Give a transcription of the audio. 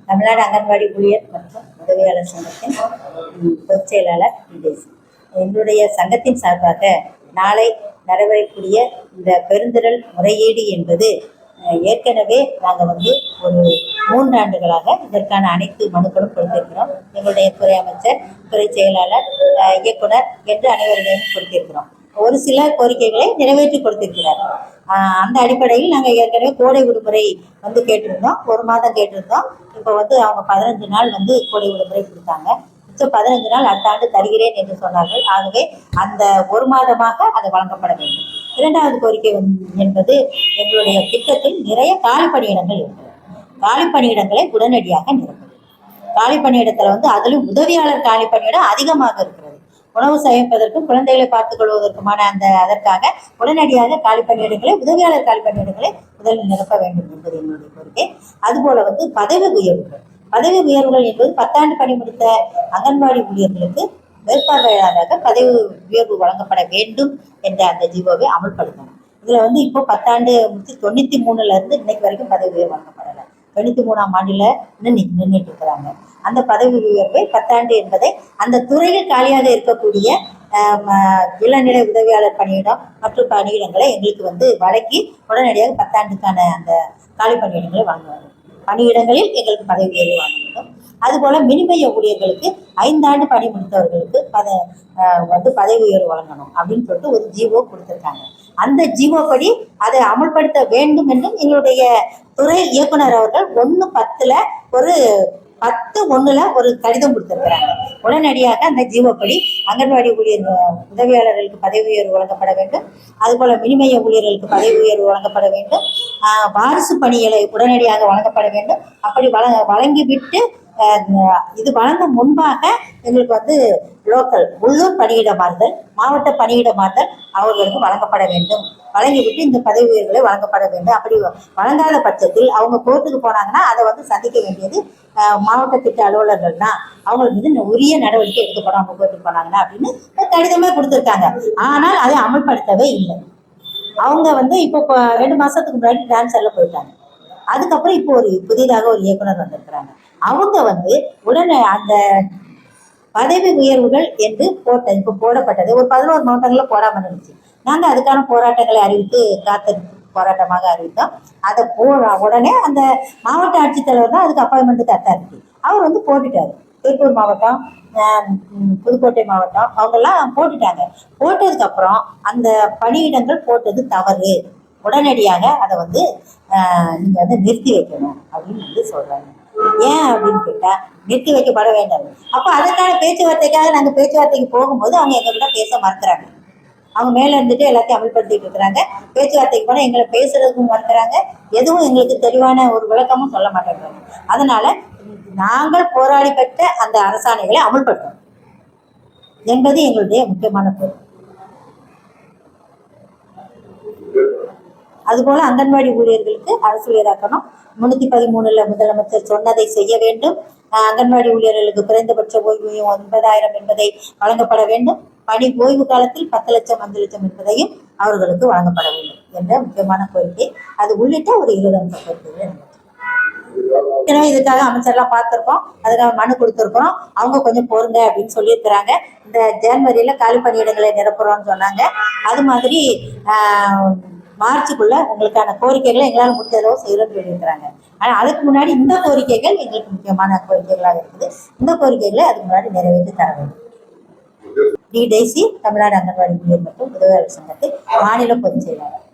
தமிழ்நாடு அங்கன்வாடி ஊழியர் மற்றும் உதவியாளர் சங்கத்தின் பொதுச் செயலாளர் டிடேசி. எங்களுடைய சங்கத்தின் சார்பாக நாளை நடைபெறக்கூடிய இந்த பெருந்திரள் முறையீடு என்பது ஏற்கனவே நாங்கள் ஒரு 3 ஆண்டுகளாக இதற்கான அனைத்து மனுக்களும் கொடுத்திருக்கிறோம். எங்களுடைய துறை அமைச்சர், துறை செயலாளர், இயக்குனர் என்று அனைவரிடையும் கொடுத்திருக்கிறோம். ஒரு சில கோரிக்கைகளை நிறைவேற்றி கொடுத்திருக்கிறார்கள். அந்த அடிப்படையில் நாங்கள் ஏற்கனவே கோடை விடுமுறை கேட்டிருந்தோம். 1 மாதம் கேட்டிருந்தோம். இப்போ அவங்க 15 நாள் கோடை விடுமுறை கொடுத்தாங்க. மிச்சம் 15 நாள் அடுத்த ஆண்டு தருகிறேன் என்று சொன்னார்கள். ஆகவே அந்த 1 மாதமாக அது வழங்கப்பட வேண்டும். 2வது கோரிக்கை என்பது எங்களுடைய திட்டத்தில் நிறைய காலி பணியிடங்கள் இருக்கிறது. காலி பணியிடங்களை உடனடியாக நிரப்புது. காலி பணியிடத்தில் அதிலும் உதவியாளர் காலி பணியிடம் அதிகமாக இருக்கிறது. உணவு சமைப்பதற்கும் குழந்தைகளை பார்த்துக் கொள்வதற்குமான அதற்காக உடனடியாக காலி பணியிடங்களை, உதவியாளர் காலி பணியிடங்களை முதலில் நிரப்ப வேண்டும் என்பது என்னுடைய கோரிக்கை. அதுபோல பதவி உயர்வுகள். பதவி உயர்வுகள் என்பது 10 ஆண்டு பணி முடித்த அங்கன்வாடி ஊழியர்களுக்கு மேற்பார்வையாளராக பதவி உயர்வு வழங்கப்பட வேண்டும் என்ற அந்த ஜீவோவை அமல்படுத்தணும். இதில் இப்போ 10 ஆண்டு முடிச்சு 93ல இருந்து இன்னைக்கு வரைக்கும் பதவி உயர்வு வழங்கப்படலை. 93ஆம் ஆண்டில் நின்றுட்டு இருக்கிறாங்க. அந்த பதவி உயர்வை 10 ஆண்டு என்பதை அந்த துறையில் காலியாக இருக்கக்கூடிய இளநிலை உதவியாளர் பணியிடம் மற்றும் பணியிடங்களை எங்களுக்கு வழங்கி உடனடியாக 10 ஆண்டுக்கான அந்த காலி பணியிடங்களை வழங்குவாங்க. பணியிடங்களில் எங்களுக்கு பதவி உயர்வு வாங்க வேண்டும். அதுபோல் மினிமைய ஊழியர்களுக்கு 5 ஆண்டு பணி முடித்தவர்களுக்கு பதவி உயர்வு வழங்கணும் அப்படின்னு சொல்லிட்டு ஒரு ஜீவோ கொடுத்துருக்காங்க. அந்த ஜீவோ படி அதை அமல்படுத்த வேண்டும் என்றும் எங்களுடைய துறை இயக்குனர் அவர்கள் 1/10 ஒரு 10/1 ஒரு கடிதம் கொடுத்திருக்கிறாங்க. உடனடியாக அந்த ஜீவோ படி அங்கன்வாடி ஊழியர் உதவியாளர்களுக்கு பதவி உயர்வு வழங்கப்பட வேண்டும். அதுபோல மினிமைய ஊழியர்களுக்கு பதவி உயர்வு வழங்கப்பட வேண்டும். வாரிசு பணிகளை உடனடியாக வழங்கப்பட வேண்டும். அப்படி வழங்கிவிட்டு இது வழங்க முன்பாக எங்களுக்கு லோக்கல் உள்ளூர் பணியிடமாறுதல், மாவட்ட பணியிடமாறுதல் அவர்களுக்கு வழங்கப்பட வேண்டும். வழங்கிவிட்டு இந்த பதவி உயர்வுகளை வழங்கப்பட வேண்டும். அப்படி வழங்காத பட்சத்தில் அவங்க கோர்ட்டுக்கு போனாங்கன்னா அதை சந்திக்க வேண்டியது மாவட்ட திட்ட அலுவலர்கள் தான். அவங்களுக்கு மீது உரிய நடவடிக்கை எடுக்கப்படும் அவங்க கோர்ட்டுக்கு போனாங்கன்னா அப்படின்னு கடிதமே கொடுத்துருக்காங்க. ஆனால் அதை அமல்படுத்தவே இல்லை. அவங்க இப்போ 2 மாசத்துக்கு முன்னாடி டிரான்ஸ்ஃபர்ல போயிட்டாங்க. அதுக்கப்புறம் இப்போ புதிதாக ஒரு இயக்குனர் வந்திருக்கிறாங்க. அவங்க உடனே அந்த பதவி உயர்வுகள் என்று இப்போ போடப்பட்டது ஒரு 11 மாவட்டங்களில் போடாமல் இருந்துச்சு. நாங்கள் அதுக்கான போராட்டங்களை அறிவித்து காத்திருப்பு போராட்டமாக அறிவித்தோம். அதை உடனே அந்த மாவட்ட ஆட்சித்தலைவர் தான் அதுக்கு அப்பாயின்மெண்ட் தட்டாருக்கு. அவர் போட்டுட்டாரு. திருப்பூர் மாவட்டம், புதுக்கோட்டை மாவட்டம் அவங்கெல்லாம் போட்டுட்டாங்க. போட்டதுக்கப்புறம் அந்த பணியிடங்கள் போட்டது தவறு, உடனடியாக அதை நீங்கள் நிறுத்தி வைக்கணும் அப்படின்னு சொல்கிறாங்க. ஏன் அப்படின்னு கேட்டால் நிறுத்தி வைக்கப்பட வேண்டும். அப்போ அதுக்கான பேச்சுவார்த்தைக்காக நாங்கள் பேச்சுவார்த்தைக்கு போகும்போது அவங்க எங்கள்கிட்ட பேச மறுக்கிறாங்க. அவங்க மேலே இருந்துட்டு எல்லாத்தையும் அமல்படுத்திட்டு இருக்கிறாங்க. பேச்சுவார்த்தைக்கு போனால் எங்களை பேசுறதுக்கும் மறுக்கிறாங்க. எதுவும் எங்களுக்கு தெளிவான ஒரு விளக்கமும் சொல்ல மாட்டேங்கிறாங்க. அதனால நாங்கள் போராடி பெற்ற அந்த அரசாணைகளை அமல்படுத்தணும் என்பது எங்களுடைய முக்கியமான பொருள். அதுபோல அங்கன்வாடி ஊழியர்களுக்கு அரசு ஊழியராக்கணும். 313ல் முதலமைச்சர் சொன்னதை செய்ய வேண்டும். அங்கன்வாடி ஊழியர்களுக்கு குறைந்தபட்ச ஓய்வூதியம் 9,000 என்பதை வழங்கப்பட வேண்டும். பணி ஓய்வு காலத்தில் 10 லட்சம் 5 லட்சம் என்பதையும் அவர்களுக்கு வழங்கப்பட வேண்டும் என்ற முக்கியமான கோரிக்கை. அது உள்ளிட்ட ஒரு 20 அம்ச கோரிக்கைகள். எனவே இதுக்காக அமைச்சர்லாம் பார்த்துருக்கோம், அதுக்காக மனு கொடுத்துருக்குறோம். அவங்க கொஞ்சம் பொறுங்க அப்படின்னு சொல்லியிருக்கிறாங்க. இந்த ஜனவரியில காலி பணியிடங்களை நிரப்புறோம்னு சொன்னாங்க. அது மாதிரி மார்ச்சுக்குள்ள உங்களுக்கான கோரிக்கைகளை எங்களால் முடிஞ்சளவு செய்யணும்னு சொல்லியிருக்கிறாங்க. ஆனால் அதுக்கு முன்னாடி இந்த கோரிக்கைகள் எங்களுக்கு முக்கியமான கோரிக்கைகளாக இருக்குது. இந்த கோரிக்கைகளை அதுக்கு முன்னாடி நிறைவேற்றி தர வேண்டும். டிடேசி, தமிழ்நாடு அங்கன்வாடி ஊழியர் மற்றும் உதவியாளர் சங்கத்தின் மாநில பொதுச் செயலாளர்.